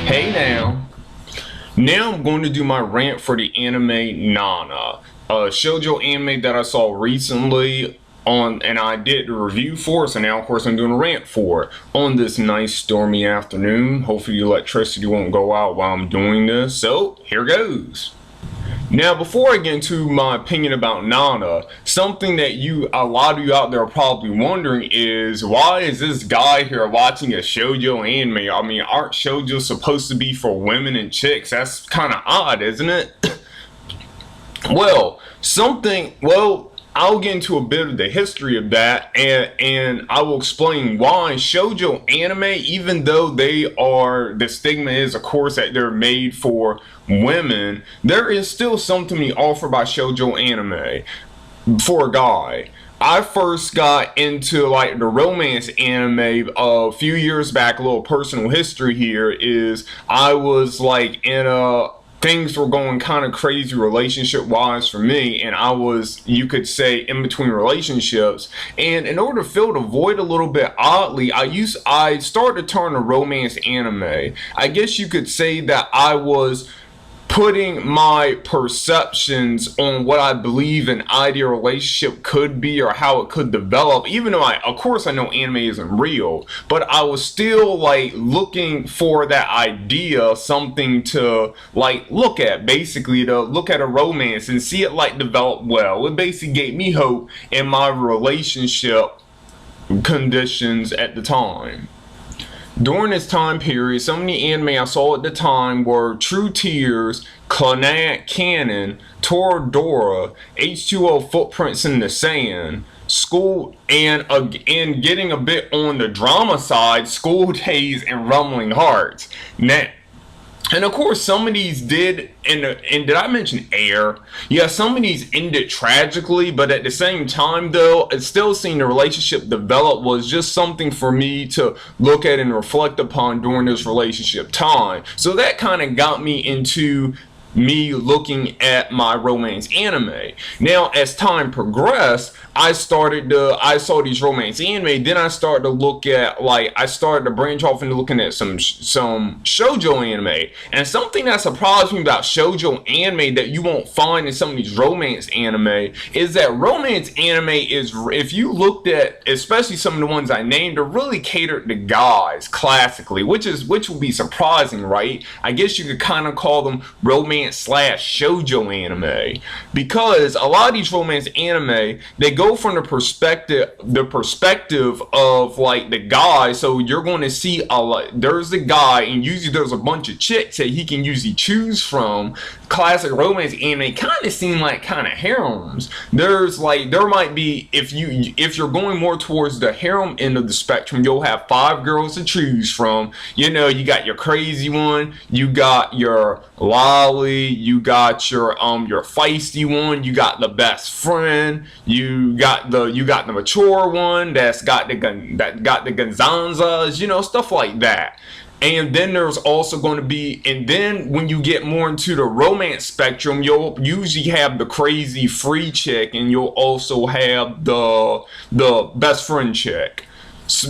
Hey now I'm going to do my rant for the anime Nana, a shoujo anime that I saw recently and I did the review for it, so now of course I'm doing a rant for it on this nice stormy afternoon. Hopefully the electricity won't go out while I'm doing this, so here goes. Now, before I get into my opinion about Nana, something that a lot of you out there are probably wondering is, why is this guy here watching a shoujo anime? I mean, aren't shoujo supposed to be for women and chicks? That's kind of odd, isn't it? Well, I'll get into a bit of the history of that, and I will explain why shoujo anime, even though the stigma is of course that they're made for women, there is still something to be offered by shoujo anime for a guy. I first got into like the romance anime a few years back. A little personal history here is I was like things were going kind of crazy relationship wise for me, and I was, you could say, in between relationships, and in order to fill the void a little bit oddly, I started to turn to romance anime. I guess you could say that I was putting my perceptions on what I believe an ideal relationship could be or how it could develop, even though of course I know anime isn't real, but I was still like looking for that idea, something to like look at, basically to look at a romance and see it like develop well. It basically gave me hope in my relationship conditions at the time. During this time period, some of the anime I saw at the time were True Tears, Clannad Canon, Toradora, H2O Footprints in the Sand, School, and getting a bit on the drama side, School Days and Rumbling Hearts. Now, and of course, some of these did, and did I mention Air? Yeah, some of these ended tragically, but at the same time, though, it still seeing the relationship develop was just something for me to look at and reflect upon during this relationship time. So that kind of got me into me looking at my romance anime. Now, as time progressed, I saw these romance anime, then I started to look at, I started to branch off into looking at some shoujo anime. And something that surprised me about shoujo anime that you won't find in some of these romance anime is that romance anime is, if you looked at, especially some of the ones I named, are really catered to guys, classically, which will be surprising, right? I guess you could kind of call them romance / shoujo anime, because a lot of these romance anime, they go from the perspective of like the guy. So you're going to see there's the guy, and usually there's a bunch of chicks that he can usually choose from. Classic romance anime kind of seem like kind of harems. There might be, if you're going more towards the harem end of the spectrum, you'll have 5 girls to choose from. You know, you got your crazy one, you got your lolly, you got your feisty one, you got the best friend, you got the mature one that got the ganzanzas, you know, stuff like that. And then there's also going to be, and then when you get more into the romance spectrum, you'll usually have the crazy free chick, and you'll also have the best friend chick.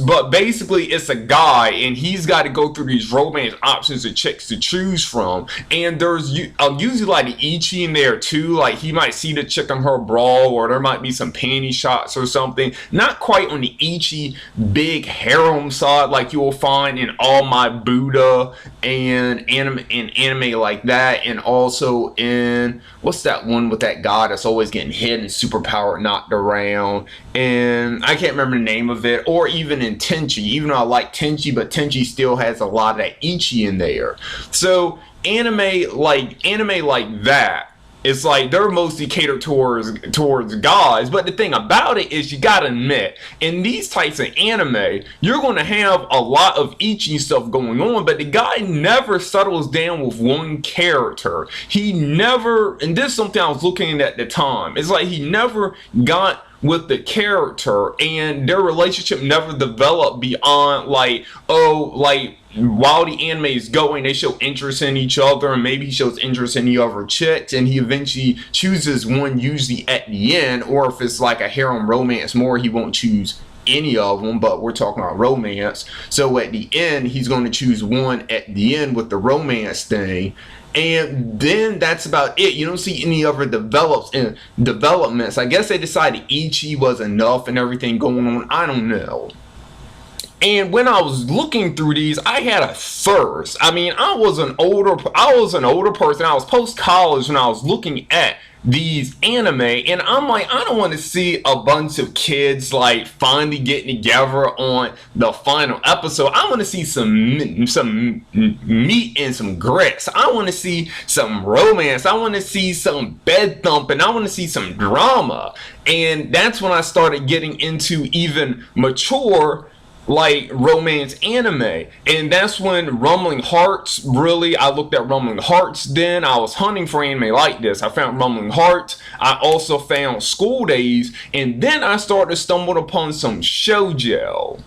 But basically, it's a guy, and he's got to go through these romance options of chicks to choose from. And there's usually like the ichi in there too. Like, he might see the chick on her bra, or there might be some panty shots or something. Not quite on the ichi big harem side like you will find in All My Buddha and anime like that. And also in, what's that one with that guy that's always getting hit and superpower knocked around? And I can't remember the name of it. Or even in Tenchi, even though I like Tenchi, but Tenchi still has a lot of that ichi in there. So anime like that, it's like they're mostly catered towards guys. But the thing about it is, you gotta admit, in these types of anime, you're gonna have a lot of ichi stuff going on, but the guy never settles down with one character. He never, and this is something I was looking at the time, it's like he never got with the character, and their relationship never developed beyond while the anime is going, they show interest in each other, and maybe he shows interest in the other chicks, and he eventually chooses one usually at the end. Or if it's like a harem romance more, he won't choose any of them, but we're talking about romance. So at the end, he's going to choose one at the end with the romance thing. And then that's about it. You don't see any other developments. I guess they decided Ichi was enough and everything going on. I don't know. And when I was looking through these, I had a thirst. I mean, I was an older person. I was post-college when I was looking at these anime, and I'm like, I don't want to see a bunch of kids like finally getting together on the final episode. I want to see some meat and some grits. I want to see some romance. I want to see some bed thumping. I want to see some drama. And that's when I started getting into even mature like romance anime, and that's when Rumbling Hearts, really, I looked at Rumbling Hearts. Then I was hunting for anime like this. I found Rumbling Hearts. I also found School Days, and then I started to stumble upon some shoujo.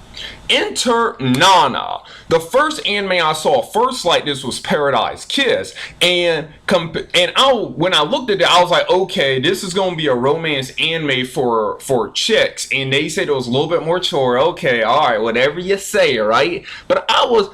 Enter Nana. The first anime I saw first like this was Paradise Kiss, and when I looked at it, I was like, okay, this is gonna be a romance anime for chicks, and they said it was a little bit more mature. Okay, all right, whatever you say, right? But I was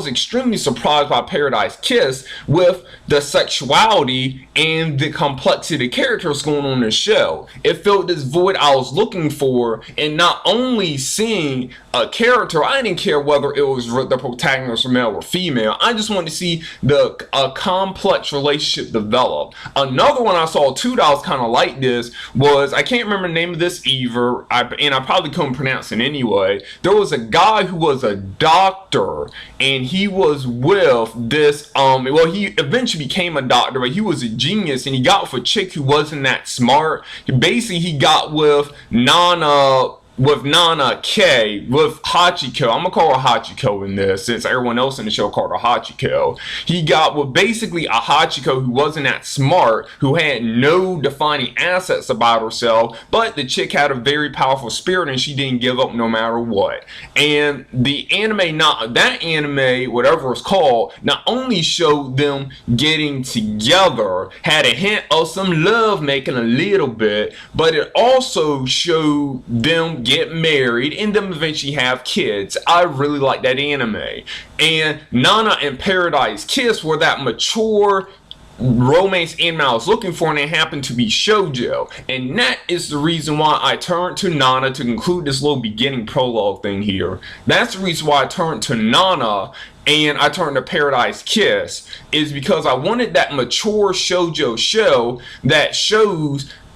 extremely surprised by Paradise Kiss with the sexuality and the complexity of the characters going on in the show. It filled this void I was looking for, and not only seeing a character, I didn't care whether it was the protagonist was male or female. I just wanted to see a complex relationship develop. Another one I saw too that was kind of like this was, I can't remember the name of this either, and I probably couldn't pronounce it anyway. There was a guy who was a doctor, and he was with this well, he eventually became a doctor, but he was a genius, and he got with a chick who wasn't that smart. Basically, he got with Nana K, with Hachiko. I'm gonna call her Hachiko in this, since everyone else in the show called her Hachiko. He got with basically a Hachiko who wasn't that smart, who had no defining assets about herself, but the chick had a very powerful spirit and she didn't give up no matter what. And the anime, whatever it's called, not only showed them getting together, had a hint of some love making a little bit, but it also showed them get married and them eventually have kids. I really like that anime. And Nana and Paradise Kiss were that mature romance anime I was looking for, and it happened to be shoujo. And that is the reason why I turned to Nana to conclude this little beginning prologue thing here. That's the reason why I turned to Nana and I turned to Paradise Kiss, is because I wanted that mature shoujo show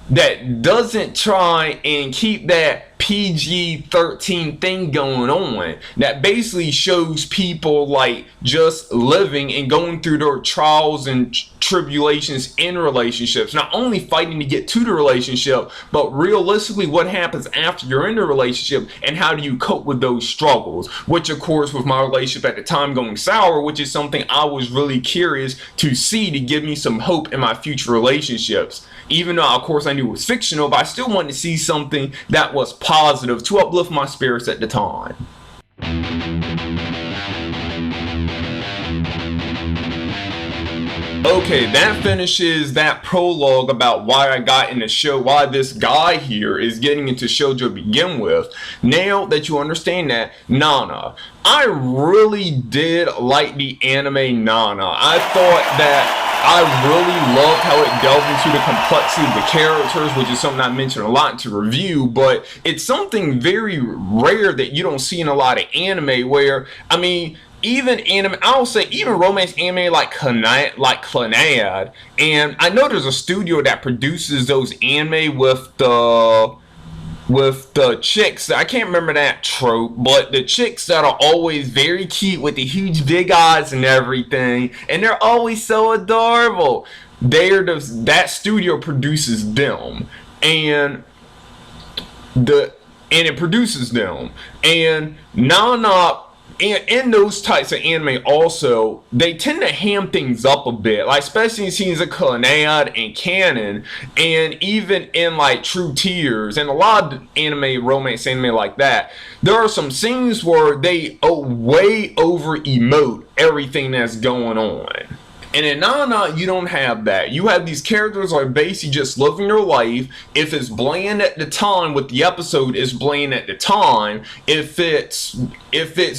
that doesn't try and keep that PG-13 thing going on, that basically shows people like just living and going through their trials and tribulations in relationships, not only fighting to get to the relationship, but realistically what happens after you're in the relationship and how do you cope with those struggles, which of course with my relationship at the time going sour, which is something I was really curious to see to give me some hope in my future relationships. Even though of course I knew it was fictional, but I still wanted to see something that was positive to uplift my spirits at the time. Okay, that finishes that prologue about why I got in the show, why this guy here is getting into shoujo to begin with. Now that you understand that, Nana, I really did like the anime Nana. I thought that I really loved how it delved into the complexity of the characters, which is something I mentioned a lot to review, but it's something very rare that you don't see in a lot of anime where, I mean, even anime, I'll say even romance anime like Clannad, and I know there's a studio that produces those anime with the chicks, I can't remember that trope, but the chicks that are always very cute with the huge big eyes and everything, and they're always so adorable. That studio produces them, and it produces them, and Nana. And in those types of anime also, they tend to ham things up a bit, like especially in scenes of Clannad and Canon, and even in like True Tears and a lot of anime, romance anime like that, there are some scenes where they way over emote everything that's going on. And in Nana, you don't have that. You have these characters are basically just living their life. If it's bland at the time with the episode, it's bland at the time. If it's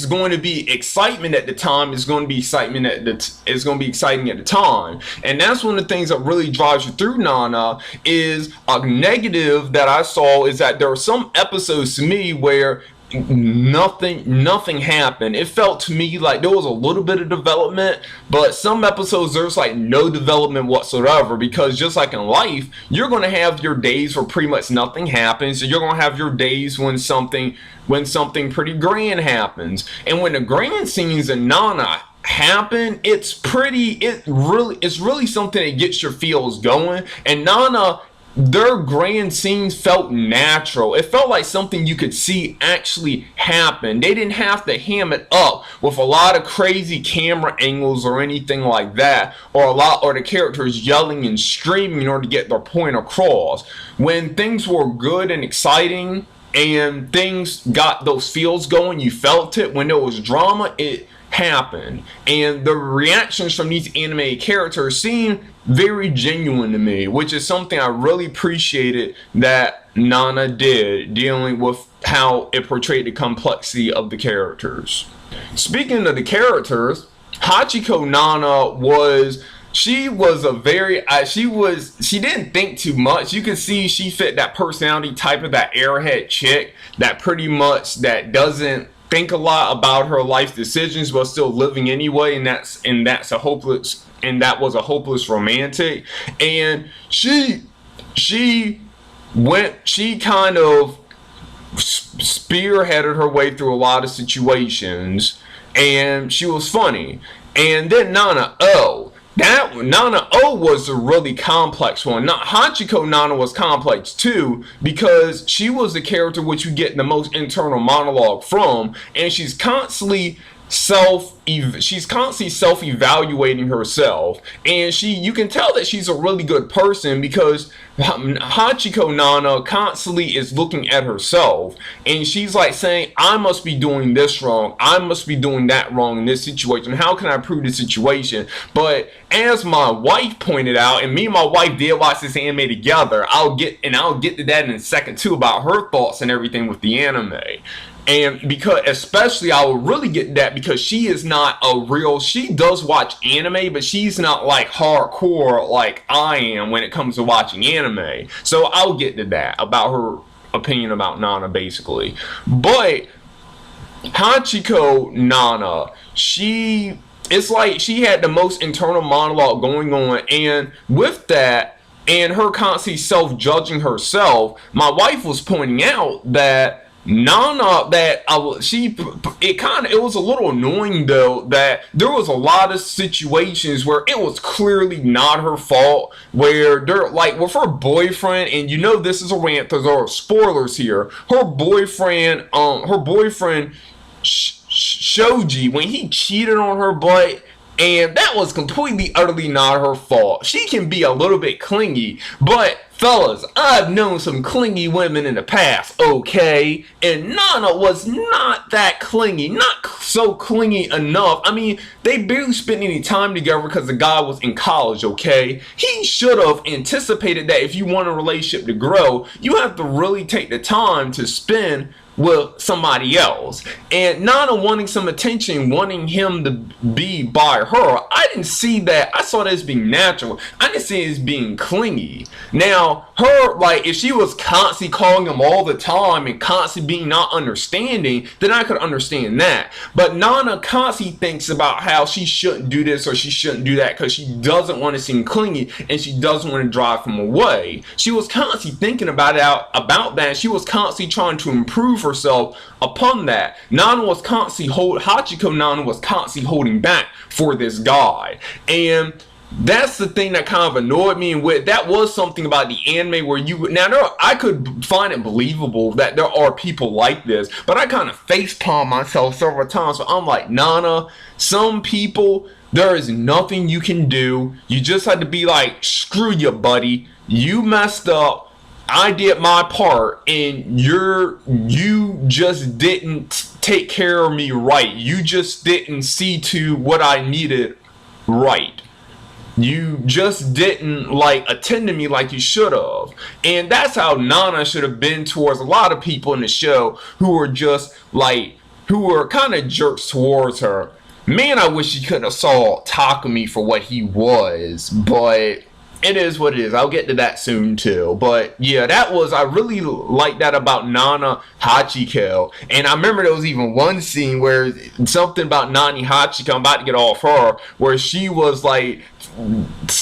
going to be excitement at the time, it's going to be excitement it's going to be exciting at the time. And that's one of the things that really drives you through Nana. Is a negative that I saw is that there are some episodes to me where nothing happened. It felt to me like there was a little bit of development, but some episodes there's like no development whatsoever, because just like in life, you're going to have your days where pretty much nothing happens, and you're going to have your days when something pretty grand happens. And when the grand scenes in Nana happen, it's really something that gets your feels going. And Nana, their grand scenes felt natural. It felt like something you could see actually happen. They didn't have to ham it up with a lot of crazy camera angles or anything like that, or the characters yelling and screaming in order to get their point across. When things were good and exciting and things got those feels going, you felt it. When there was drama, it happened. And the reactions from these animated characters seemed very genuine to me, which is something I really appreciated that Nana did, dealing with how it portrayed the complexity of the characters. Speaking of the characters, Hachiko Nana she didn't think too much. You could see she fit that personality type of that airhead chick that pretty much that doesn't think a lot about her life decisions but still living anyway, and that was a hopeless romantic. And she kind of spearheaded her way through a lot of situations, and she was funny. And then Nana O was a really complex one. Hachiko Nana was complex too, because she was the character which you get the most internal monologue from, and she's constantly self-evaluating herself, and you can tell that she's a really good person, because Hachiko Nana constantly is looking at herself, and she's like saying, I must be doing this wrong, I must be doing that wrong in this situation, how can I improve the situation? But as my wife pointed out, and me and my wife did watch this anime together, I'll get to that in a second too, about her thoughts and everything with the anime. And because, especially, I will really get that because she does watch anime, but she's not like hardcore like I am when it comes to watching anime. So I'll get to that, about her opinion about Nana, basically. But Hachiko Nana, it's like she had the most internal monologue going on, and with that, and her constantly self-judging herself, my wife was pointing out that Nana, it was a little annoying though, that there was a lot of situations where it was clearly not her fault, where they're like with her boyfriend, and this is a rant, there are spoilers here. Her boyfriend Shoji, when he cheated on her butt, and that was completely, utterly not her fault. She can be a little bit clingy, but fellas, I've known some clingy women in the past, okay? And Nana was not that clingy, not so clingy enough. I mean, they barely spent any time together because the guy was in college, okay? He should have anticipated that if you want a relationship to grow, you have to really take the time to spend with somebody else. And Nana wanting some attention, wanting him to be by her, I didn't see that. I saw that as being natural. I didn't see it as being clingy. Now, if she was constantly calling him all the time and constantly being not understanding, then I could understand that. But Nana constantly thinks about how she shouldn't do this or she shouldn't do that because she doesn't want to seem clingy and she doesn't want to drive him away. She was constantly thinking about that. She was constantly trying to improve herself upon that. Hachiko Nana was constantly holding back for this guy. And that's the thing that kind of annoyed me, and that was something about the anime where I could find it believable that there are people like this, but I kind of facepalm myself several times. So I'm like, Nana, some people, there is nothing you can do. You just had to be like, screw you, buddy. You messed up. I did my part, and you just didn't take care of me right. You just didn't see to what I needed right. you just didn't like attend to me like you should have. And that's how Nana should have been towards a lot of people in the show who were just like, who were kind of jerks towards her. Man, I wish you could have saw Takumi for what he was, but it is what it is. I'll get to that soon too. But yeah, that was, I really like that about Nana Hachiko. And I remember there was even one scene where something about Nani Hachiko, I'm about to get off her, where she was like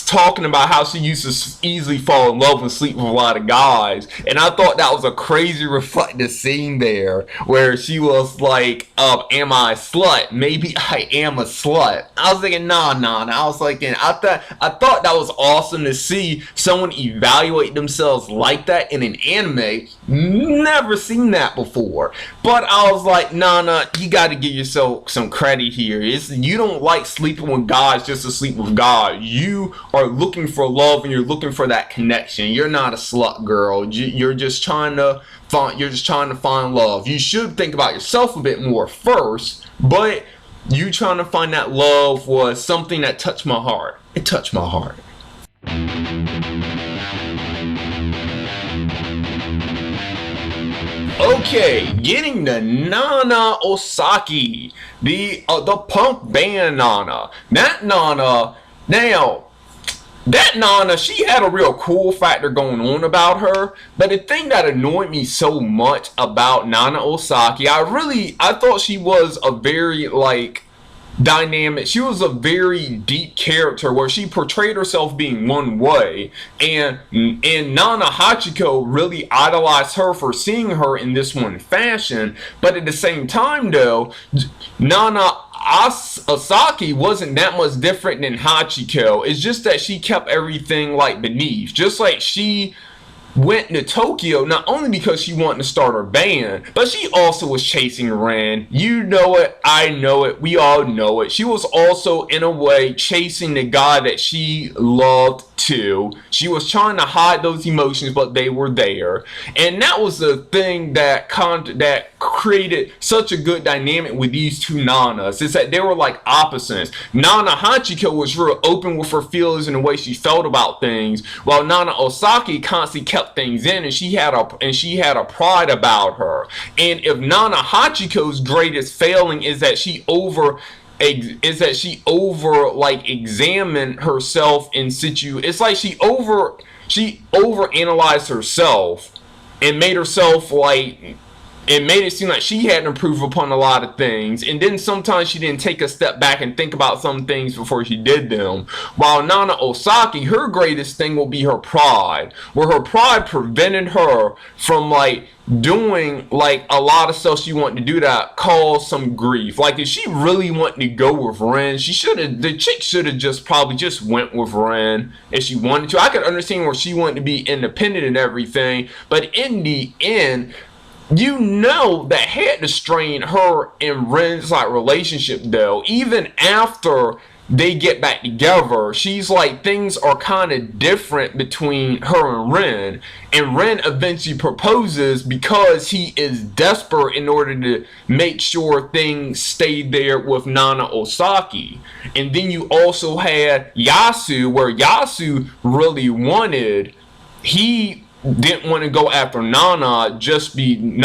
talking about how she used to easily fall in love and sleep with a lot of guys. And I thought that was a crazy reflective scene there, where she was like, am I a slut? Maybe I am a slut. I was thinking, nah. I was like, I thought that was awesome to see someone evaluate themselves like that in an anime. Never seen that before. But I was like, nah, you got to give yourself some credit here. You don't like sleeping with guys just to sleep with guys. You are looking for love and you're looking for that connection. You're not a slut, girl. You're just trying to find love. You should think about yourself a bit more first, but you trying to find that love was something that touched my heart. It touched my heart. Okay, getting to Nana Osaki, the punk band Nana. That Nana, she had a real cool factor going on about her, but the thing that annoyed me so much about Nana Osaki, I thought she was a very like dynamic, she was a very deep character where she portrayed herself being one way, and Nana Hachiko really idolized her for seeing her in this one fashion. But at the same time though, Nana Osaki wasn't that much different than Hachiko. It's just that she kept everything like beneath, just like she went to Tokyo not only because she wanted to start her band, but she also was chasing Ren. You know it, I know it, we all know it. She was also in a way chasing the guy that she loved too. She was trying to hide those emotions, but they were there. And that was the thing that created such a good dynamic with these two Nanas, is that they were like opposites. Nana Hachiko was real open with her feelings and the way she felt about things, while Nana Osaki constantly kept things in, and she had a pride about her. And if Nana Hachiko's greatest failing is that she over examined herself in situ, it's like she over analyzed herself and made herself like, it made it seem like she had to improve upon a lot of things, and then sometimes she didn't take a step back and think about some things before she did them. While Nana Osaki, her greatest thing will be her pride, where her pride prevented her from like doing like a lot of stuff she wanted to do that caused some grief. Like if she really wanted to go with Ren, the chick should have just probably just went with Ren if she wanted to. I could understand where she wanted to be independent and everything, but in the end, you know that had to strain her and Ren's like relationship though. Even after they get back together, she's like, things are kind of different between her and Ren eventually proposes because he is desperate in order to make sure things stay there with Nana Osaki. And then you also had Yasu, where Yasu really wanted, he didn't want to go after Nana just because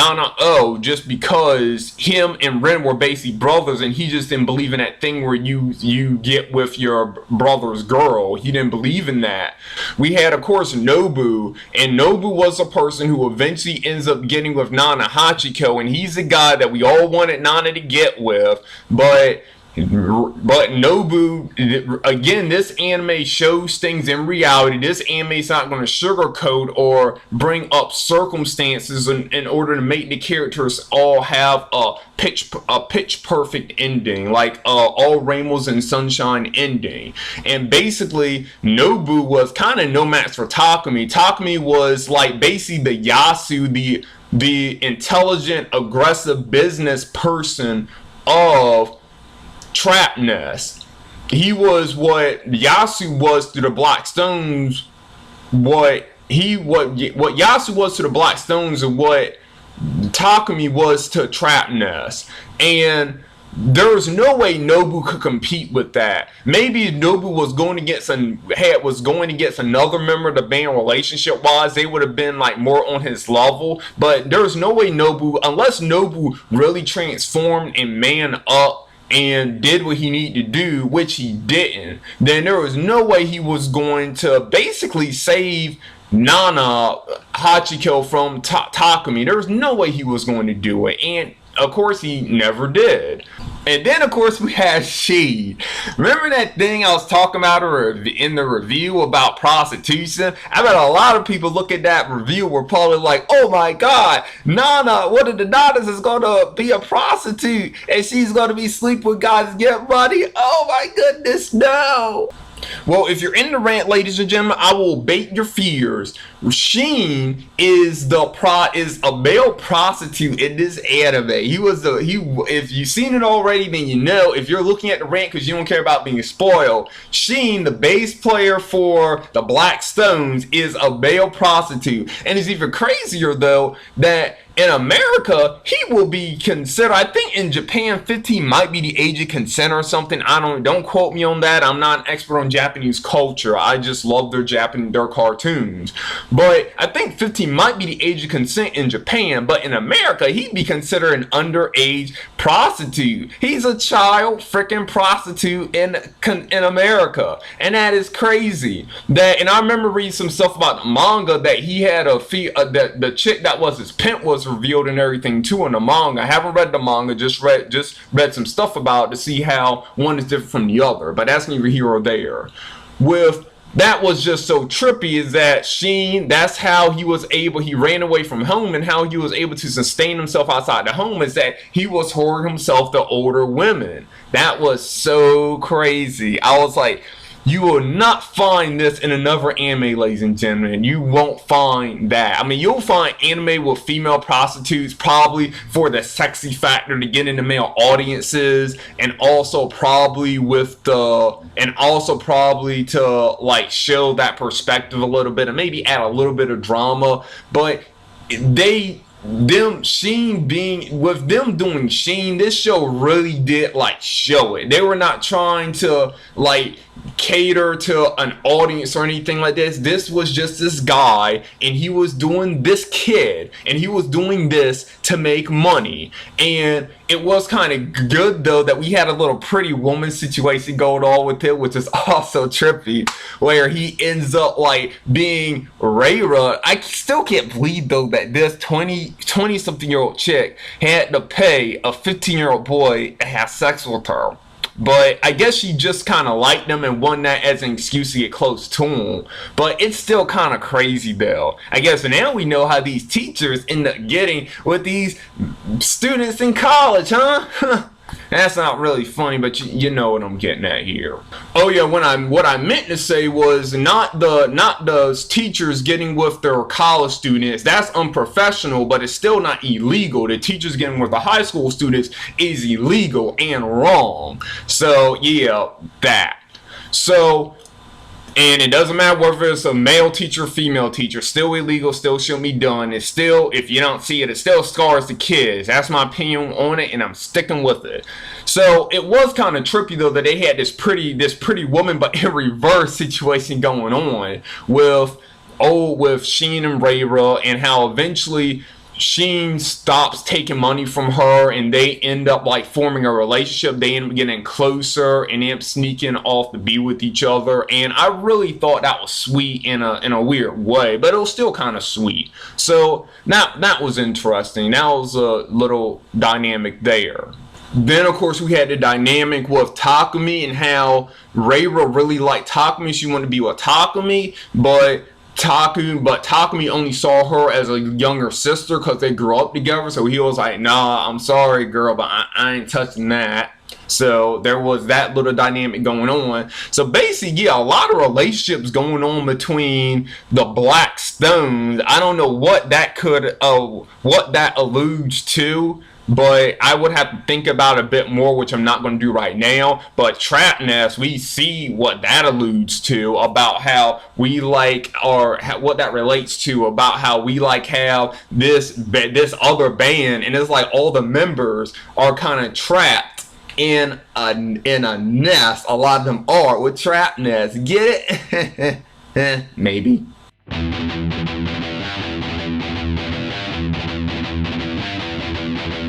him and Ren were basically brothers, and he just didn't believe in that thing where you get with your brother's girl. He didn't believe in that. We had, of course, Nobu, and Nobu was a person who eventually ends up getting with Nana Hachiko, and he's the guy that we all wanted Nana to get with, but Nobu, again, this anime shows things in reality. This anime is not going to sugarcoat or bring up circumstances in order to make the characters all have a pitch perfect ending, like all rainbows and sunshine ending. And basically, Nobu was kind of no match for Takumi. Takumi was like basically the Yasu, the intelligent, aggressive business person of Trapness. He was what Yasu was to the Black Stones, what Yasu was to the Black Stones, and what Takumi was to Trapness. And There's no way Nobu could compete with that. Maybe if Nobu was going against another member of the band relationship wise, they would have been like more on his level. But there's no way Nobu, unless Nobu really transformed and man up and did what he needed to do, which he didn't, then there was no way he was going to basically save Nana Hachiko from Takumi. There was no way he was going to do it, and of course he never did. And then of course we had She. Remember that thing I was talking about in the review about prostitution? I bet a lot of people look at that review were probably like, oh my god, Nana, one of the Nanas is going to be a prostitute and she's going to be sleeping with guys to get money. Oh my goodness, no. Well, if you're in the rant, ladies and gentlemen, I will bait your fears. Sheen is a male prostitute in this anime. If you've seen it already, then you know. If you're looking at the rant because you don't care about being spoiled, Sheen, the bass player for the Black Stones, is a male prostitute. And it's even crazier though that in America, he will be considered, I think in Japan, 15 might be the age of consent or something. Don't quote me on that. I'm not an expert on Japanese culture. I just love their cartoons. But I think 15 might be the age of consent in Japan. But in America, he'd be considered an underage prostitute. He's a child freaking prostitute in America. And that is crazy. And I remember reading some stuff about the manga that he had the chick that was his pimp was revealed and everything too in the manga. I haven't read the manga, just read some stuff about it to see how one is different from the other, but that's neither here or there. That was just so trippy is that Sheen, that's how he ran away from home, and how he was able to sustain himself outside the home is that he was whoring himself to older women. That was so crazy. I was like, you will not find this in another anime, ladies and gentlemen. You won't find that. I mean, you'll find anime with female prostitutes probably for the sexy factor to get into male audiences, and also probably to like show that perspective a little bit and maybe add a little bit of drama. But Sheen doing Sheen, this show really did like show it. They were not trying to like cater to an audience or anything like this. This was just this guy, and he was doing this to make money. And it was kind of good though that we had a little pretty woman situation going on with it, which is also trippy, where he ends up like being Reira. I still can't believe though that this 20 something year old chick had to pay a 15-year-old boy to have sex with her. But I guess she just kind of liked him and won that as an excuse to get close to him. But it's still kind of crazy though. I guess now we know how these teachers end up getting with these students in college, huh? That's not really funny, but you know what I'm getting at here. Oh yeah, what I meant to say was not the teachers getting with their college students. That's unprofessional, but it's still not illegal. The teachers getting with the high school students is illegal and wrong. So yeah, that. So. And it doesn't matter whether it's a male teacher or female teacher, still illegal, still shouldn't be done. It's still, if you don't see it, it still scars the kids. That's my opinion on it, and I'm sticking with it. So it was kind of trippy though that they had this pretty woman, but in reverse situation going on with Sheen and Reira, and how eventually Sheen stops taking money from her and they end up like forming a relationship. They end up getting closer and end up sneaking off to be with each other. And I really thought that was sweet in a weird way, but it was still kind of sweet. So that was interesting. That was a little dynamic there. Then of course we had the dynamic with Takumi and how Reira really liked Takumi. She wanted to be with Takumi, but Takumi only saw her as a younger sister because they grew up together. So he was like, nah, I'm sorry girl, but I ain't touching that. So there was that little dynamic going on. So basically, yeah, a lot of relationships going on between the Black Stones. I don't know what that alludes to, but I would have to think about it a bit more, which I'm not going to do right now. But Trapnest, we see what that alludes to about how we like, or what that relates to about how we like have this other band, and it's like all the members are kind of trapped in a nest. A lot of them are with trap nests. Get it? Maybe.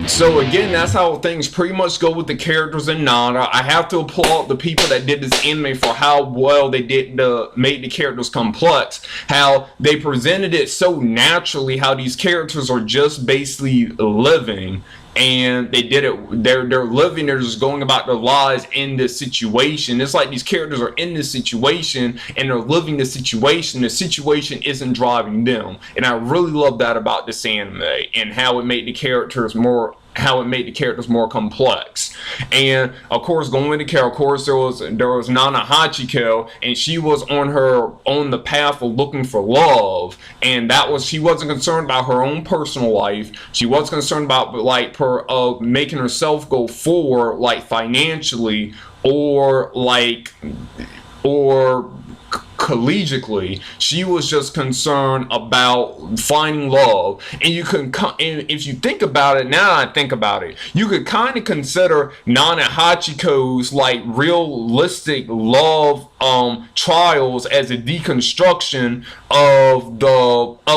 So again, that's how things pretty much go with the characters in Nana. I have to applaud the people that did this anime for how well they did made the characters complex. How they presented it so naturally, how these characters are just basically living. And they did it, they're living, they're just going about their lives in this situation. It's like these characters are in this situation and they're living the situation isn't driving them. And I really love that about this anime, and how it made the characters more complex. And of course, going into character, of course, there was Nana Hachiko, and she was on the path of looking for love, and she wasn't concerned about her own personal life. She was concerned about making herself go forward, like financially or collegially. She was just concerned about finding love. And if you think about it, now I think about it, you could kind of consider Nana Hachiko's like realistic love trials as a deconstruction of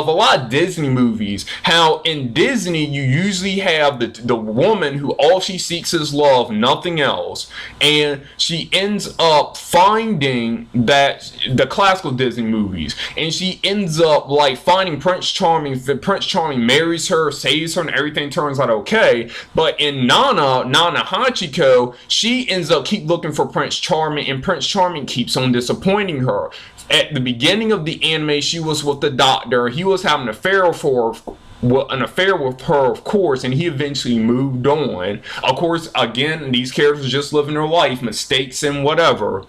a lot of Disney movies. How in Disney you usually have the woman who all she seeks is love, nothing else, and she ends up finding that the classical Disney movies, and she ends up like finding Prince Charming. Prince Charming marries her, saves her, and everything turns out okay. But in Nana Hachiko, she ends up keep looking for Prince Charming, and Prince Charming keeps on disappointing her. At the beginning of the anime, she was with the doctor. He was having an affair with her, of course, and he eventually moved on. Of course, again, these characters just living their life, mistakes and whatever.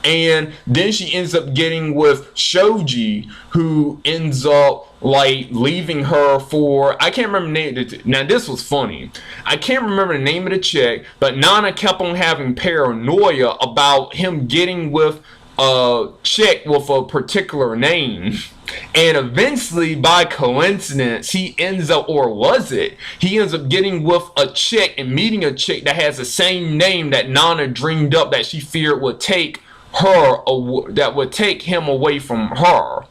And then she ends up getting with Shoji, who ends up like leaving her for, I can't remember the name. Now this was funny. I can't remember the name of the chick, but Nana kept on having paranoia about him getting with a chick with a particular name. And eventually, by coincidence, he ends up, or was it? He ends up getting with a chick and meeting a chick that has the same name that Nana dreamed up that she feared would take him away from her.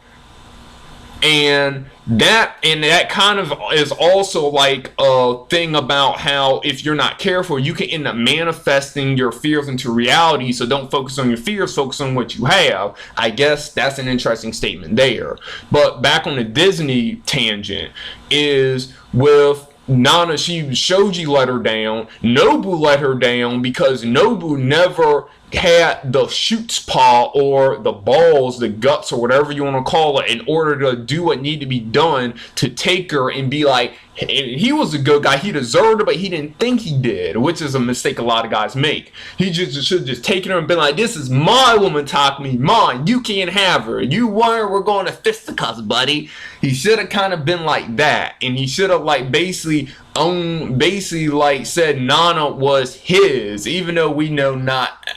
And that kind of is also like a thing about how if you're not careful, you can end up manifesting your fears into reality. So don't focus on your fears, focus on what you have. I guess that's an interesting statement there. But back on the Disney tangent is with Nana, Shoji let her down. Nobu let her down because Nobu never had the chutzpah or the balls, the guts, or whatever you want to call it, in order to do what needed to be done to take her and be like, he was a good guy, he deserved it, but he didn't think he did, which is a mistake a lot of guys make. He should have just taken her and been like, this is my woman, Takumi, mine, you can't have her, we're going to fisticuffs, buddy. He should have kind of been like that, and he should have like basically like said Nana was his, even though we know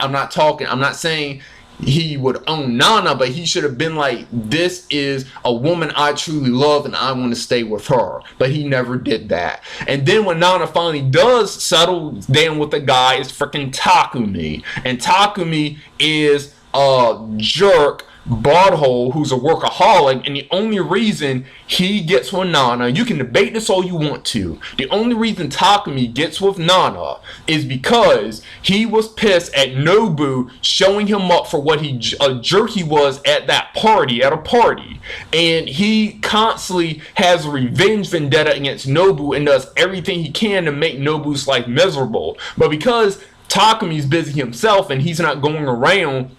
I'm not saying he would own Nana, but he should have been like, this is a woman I truly love and I want to stay with her. But he never did that. And then when Nana finally does settle down with the guy, it's freaking Takumi. And Takumi is a jerk butthole who's a workaholic, and the only reason he gets with Nana, you can debate this all you want to, the only reason Takumi gets with Nana is because he was pissed at Nobu showing him up for what a jerk he was at a party, and he constantly has a revenge vendetta against Nobu and does everything he can to make Nobu's life miserable. But because Takumi's busy himself and he's not going around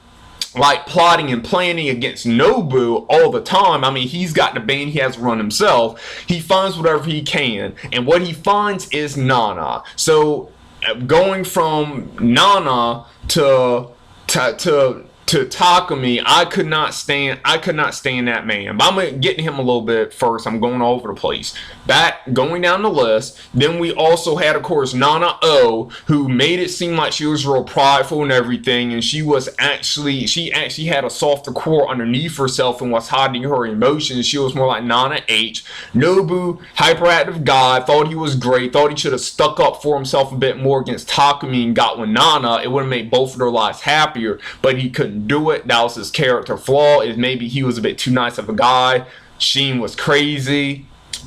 like plotting and planning against Nobu all the time, I mean, he's got the band he has to run himself, he finds whatever he can, and what he finds is Nana. So going from Nana to to Takumi, I could not stand that man. But I'm gonna get to him a little bit first. I'm going all over the place. Going down the list. Then we also had, of course, Nana O, who made it seem like she was real prideful and everything, and she actually had a softer core underneath herself and was hiding her emotions. She was more like Nana H. Nobu, hyperactive guy, thought he was great, thought he should have stuck up for himself a bit more against Takumi and got with Nana. It would have made both of their lives happier, but he couldn't do it. That was his character flaw, is maybe he was a bit too nice of a guy. Sheen was crazy.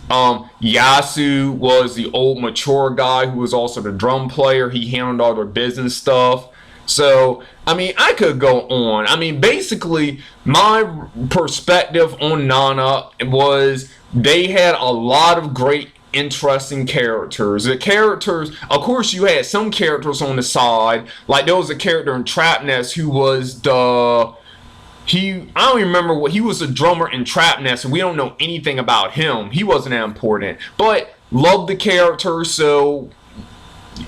Yasu was the old mature guy who was also the drum player. He handled all their business stuff. So, I mean, I could go on. I mean, basically, my perspective on Nana was they had a lot of great, interesting characters. The characters, of course, you had some characters on the side. Like, there was a character in Trap Nest who was I don't remember what, he was a drummer in Trap Nest, and we don't know anything about him. He wasn't that important. But, loved the character, so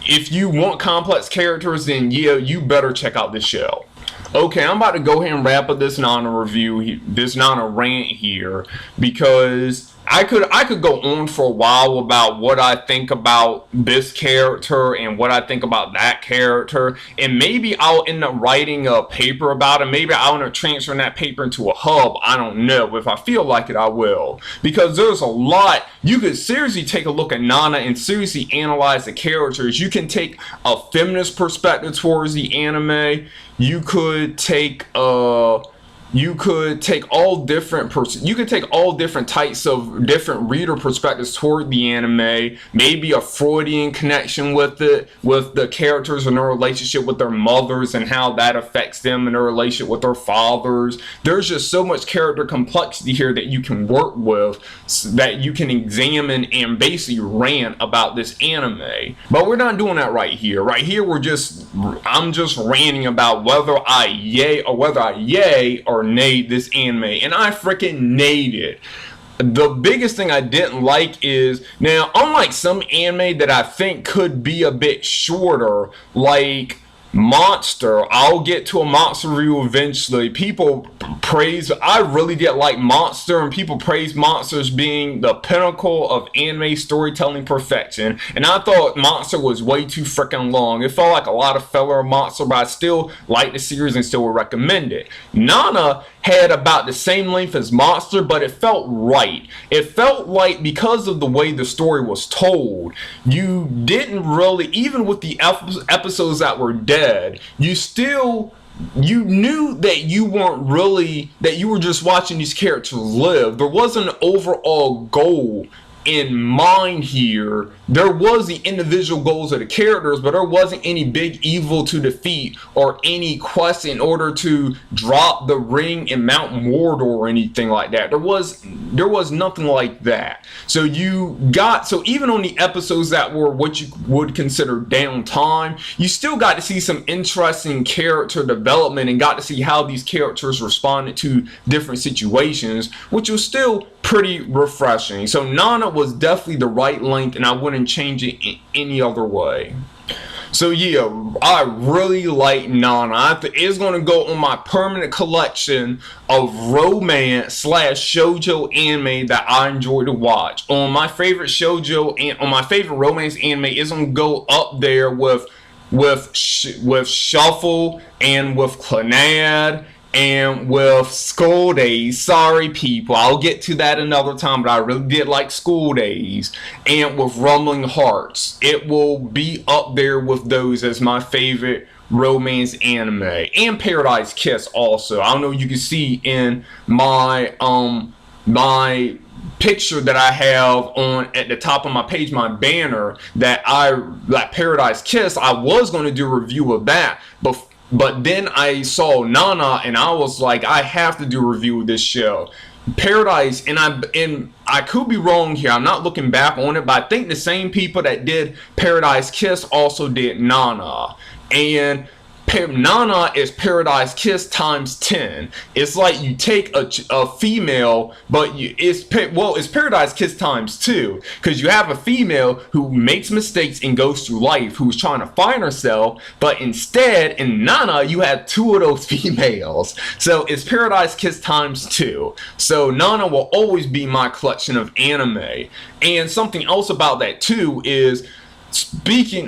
if you want complex characters, then yeah, you better check out this show. Okay, I'm about to go ahead and wrap up this Nana review, this Nana rant here, because I could go on for a while about what I think about this character and what I think about that character, and maybe I'll end up writing a paper about it. Maybe I'll end up transferring that paper into a hub. I don't know. If I feel like it, I will, because there's a lot. You could seriously take a look at Nana and seriously analyze the characters. You can take a feminist perspective towards the anime. You could take all different types of different reader perspectives toward the anime. Maybe a Freudian connection with it, with the characters and their relationship with their mothers and how that affects them and their relationship with their fathers. There's just so much character complexity here that you can work with, that you can examine and basically rant about this anime. But we're not doing that right here. Right here, I'm just ranting about whether I yay or nay this anime, and I freaking nayed it. The biggest thing I didn't like is, now, unlike some anime that I think could be a bit shorter, like Monster, I'll get to a Monster review eventually. People praise, I really did like Monster, and people praise Monster as being the pinnacle of anime storytelling perfection, and I thought Monster was way too freaking long. It felt like a lot of filler of Monster, but I still like the series and still would recommend it. Nana had about the same length as Monster, but it felt right. It felt like, because of the way the story was told, you didn't really, even with the episodes that were dead, you knew that you weren't really, that you were just watching these characters live. There wasn't an overall goal in mind here. There was the individual goals of the characters, but there wasn't any big evil to defeat or any quest in order to drop the ring in Mount Mordor or anything like that. There was nothing like that. So even on the episodes that were what you would consider downtime, you still got to see some interesting character development and got to see how these characters responded to different situations, which was still pretty refreshing. So Nana was definitely the right length, and I wouldn't change it in any other way. So yeah, I really like Nana. It's going to go on my permanent collection of romance / shoujo anime that I enjoy to watch. On my favorite shoujo and on my favorite romance anime, it's going to go up there with Shuffle and with Clannad and with School Days. Sorry people, I'll get to that another time, but I really did like School Days. And with Rumbling Hearts, it will be up there with those as my favorite romance anime. And Paradise Kiss also. I don't know, you can see in my my picture that I have on at the top of my page, my banner, that Paradise Kiss. I was going to do a review of that, but then I saw Nana and I was like, I have to do a review of this show. Paradise, and I could be wrong here, I'm not looking back on it, but I think the same people that did Paradise Kiss also did Nana. And Nana is Paradise Kiss times 10. It's like you take a female, but it's Paradise Kiss times 2, because you have a female who makes mistakes and goes through life, who's trying to find herself, but instead in Nana you have 2 of those females. So it's Paradise Kiss times 2. So Nana will always be my collection of anime. And something else about that too is,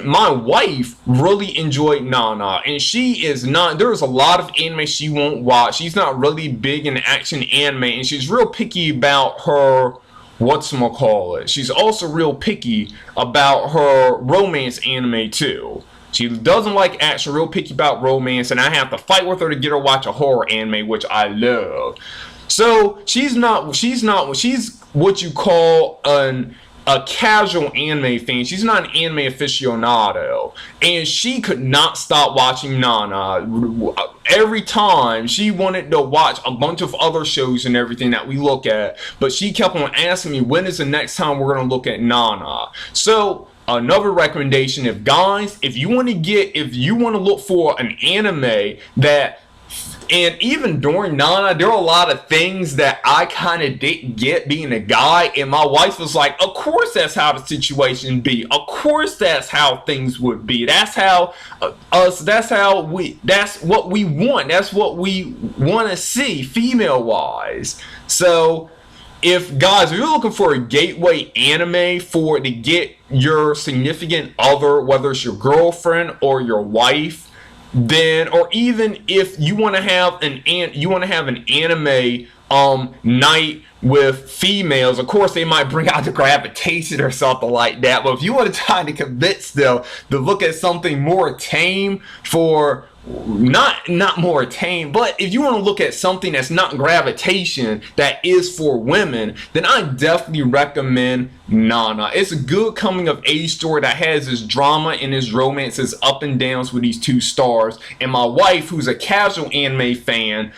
my wife really enjoyed Nana, and she is not, there's a lot of anime she won't watch. She's not really big in action anime, and she's real picky about her, whatchamacallit. She's also real picky about her romance anime too. She doesn't like action, real picky about romance, and I have to fight with her to get her to watch a horror anime, which I love. So she's what you call a casual anime fan. She's not an anime aficionado, and she could not stop watching Nana. Every time she wanted to watch a bunch of other shows and everything that we look at, but she kept on asking me, when is the next time we're going to look at Nana? So another recommendation, if you want to look for an anime that, and even during Nana, there are a lot of things that I kind of didn't get being a guy, and my wife was like, of course that's how the situation be. Of course that's how things would be. That's how that's what we want. That's what we want to see female-wise. So if you're looking for a gateway anime to get your significant other, whether it's your girlfriend or your wife, then, or even if you want to have an anime night with females, of course they might bring out the Gravitation or something like that, but if you want to try to convince them to look at something more tame, for not more tame, but if you want to look at something that's not Gravitation, that is for women, then I definitely recommend Nana. It's a good coming of age story that has this drama and this romance, this up and downs with these 2 stars. And my wife, who's a casual anime fan,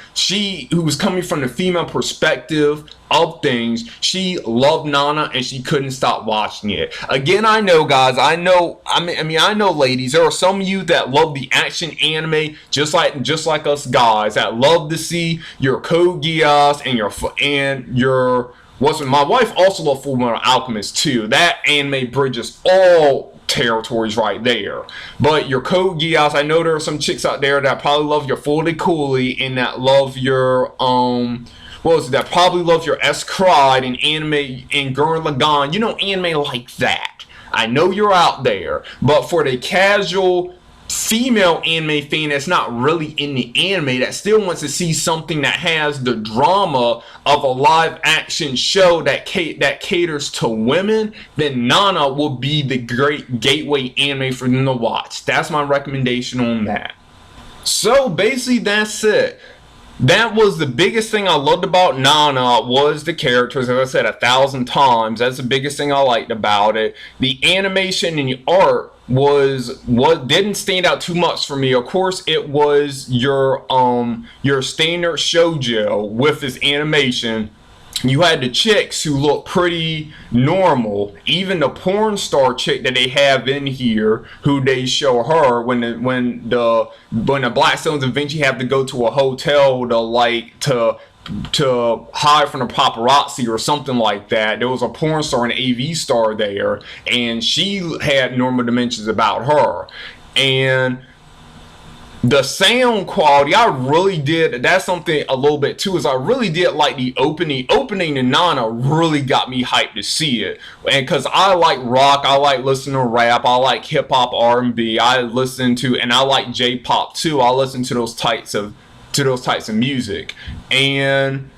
who was coming from the female perspective of things, she loved Nana and she couldn't stop watching it. Again, I know guys, I know ladies, there are some of you that love the action anime just like us guys, that love to see your Code Geass and your my wife also loved Fullmetal Alchemist too. That anime bridges all territories right there. But your Code Geass, I know there are some chicks out there that probably love your Fully Cooley and that love your that probably love your S-Cried and anime and Gurren Lagann, anime like that. I know you're out there, but for the casual female anime fan that's not really in the anime, that still wants to see something that has the drama of a live action show that caters to women, then Nana will be the great gateway anime for them to watch. That's my recommendation on that. So basically that's it. That was the biggest thing I loved about Nana, was the characters, as I said 1,000 times. That's the biggest thing I liked about it. The animation and the art was what didn't stand out too much for me. Of course, it was your standard shoujo with this animation. You had the chicks who look pretty normal. Even the porn star chick that they have in here, who they show her when the Black Stones and Vinci have to go to a hotel to hide from the paparazzi or something like that. There was a porn star and AV star there, and she had normal dimensions about her. And the sound quality, I really did, that's something a little bit too, is I really did like the opening to Nana. Really got me hyped to see it, and because I like rock, I like listening to rap, I like hip-hop, R&B, I listen to, and I like J-pop too. I listen to those types of music, and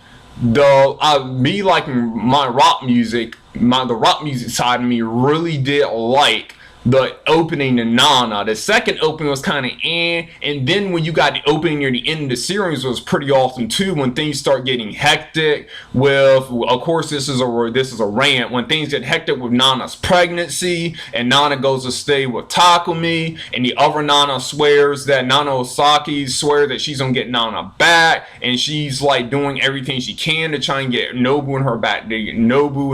me liking my rock music, the rock music side of me really did like the opening to Nana. The second opening was kind of and then when you got the opening near the end of the series was pretty awesome too, when things start getting hectic with, of course this is a rant, when things get hectic with Nana's pregnancy and Nana goes to stay with Takumi, and the other Nana swears that Nana Osaki swears that she's gonna get Nana back, and she's like doing everything she can to try and get Nobu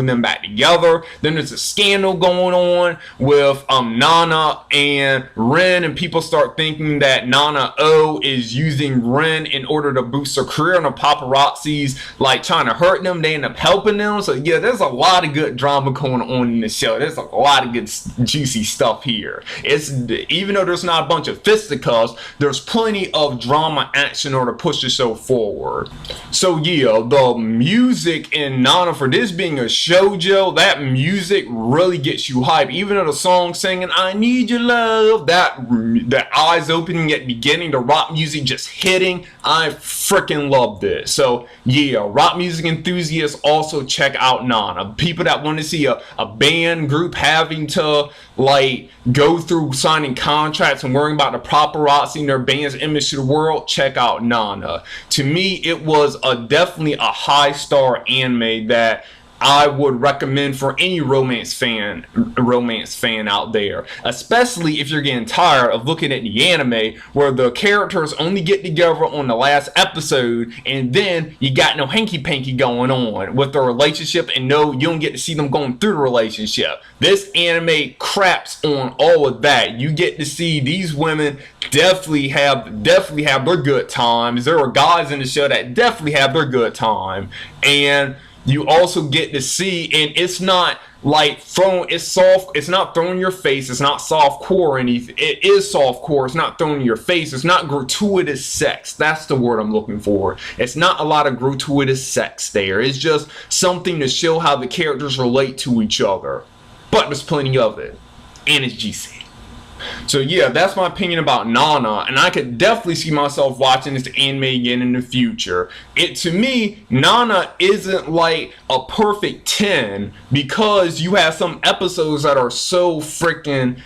and them back together. Then there's a scandal going on with Nana and Ren, and people start thinking that Nana O is using Ren in order to boost her career, and the paparazzi's like trying to hurt them, they end up helping them. So yeah, there's a lot of good drama going on in the show. There's a lot of good juicy stuff here. It's, even though there's not a bunch of fisticuffs, there's plenty of drama action in order to push the show forward. So yeah, the music in Nana, for this being a shoujo, that music really gets you hype. Even though the song singing "I Need Your Love," that eyes opening at the beginning, the rock music just hitting, I freaking love this. So yeah, rock music enthusiasts, also check out Nana. People that want to see a band group having to like go through signing contracts and worrying about the paparazzi and their band's image to the world, check out Nana. To me, it was definitely a high star anime that I would recommend for any romance fan out there, especially if you're getting tired of looking at the anime where the characters only get together on the last episode and then you got no hanky-panky going on with the relationship, and no, you don't get to see them going through the relationship. This anime craps on all of that. You get to see these women definitely have their good times. There are guys in the show that definitely have their good time, and you also get to see, and it's not like it's soft, it's not thrown in your face, it's not soft core or anything. It is soft core, it's not thrown in your face, it's not gratuitous sex. That's the word I'm looking for. It's not a lot of gratuitous sex there. It's just something to show how the characters relate to each other. But there's plenty of it, and it's juicy. So yeah, that's my opinion about Nana, and I could definitely see myself watching this anime again in the future. To me, Nana isn't like a perfect 10 because you have some episodes that are so freaking,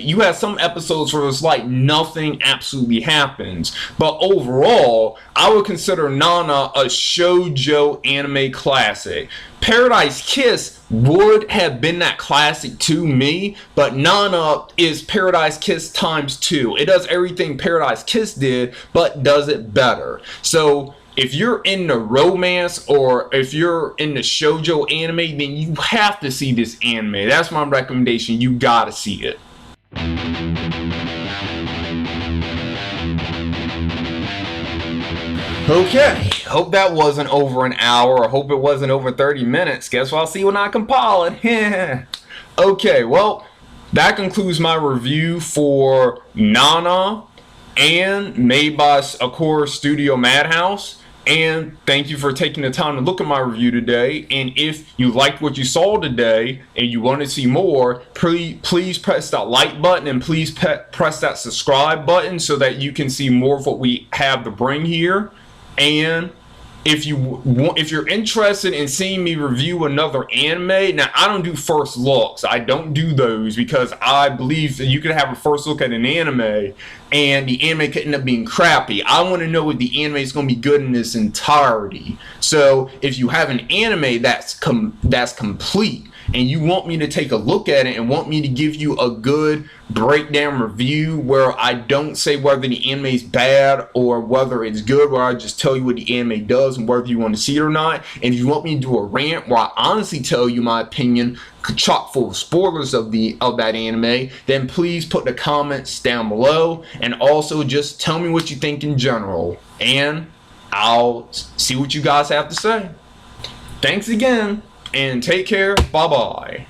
you have some episodes where it's like nothing absolutely happens. But overall, I would consider Nana a shoujo anime classic. Paradise Kiss would have been that classic to me, but Nana is Paradise Kiss times 2. It does everything Paradise Kiss did, but does it better. So if you're into romance or if you're into shoujo anime, then you have to see this anime. That's my recommendation. You gotta see it. Okay, hope that wasn't over an hour. I hope it wasn't over 30 minutes. Guess what? I'll see when I compile it. Okay, well, that concludes my review for Nana, and made by, of course, Studio Madhouse. And thank you for taking the time to look at my review today. And if you liked what you saw today and you want to see more, please press that like button, and please press that subscribe button so that you can see more of what we have to bring here. And if you're interested in seeing me review another anime, now I don't do first looks. I don't do those because I believe that you could have a first look at an anime and the anime could end up being crappy. I want to know if the anime is going to be good in its entirety. So if you have an anime that's complete and you want me to take a look at it and want me to give you a good breakdown review where I don't say whether the anime is bad or whether it's good, where I just tell you what the anime does and whether you want to see it or not, and if you want me to do a rant where I honestly tell you my opinion chock full of spoilers of that anime, then please put the comments down below, and also just tell me what you think in general, and I'll see what you guys have to say. Thanks again, and take care. Bye bye.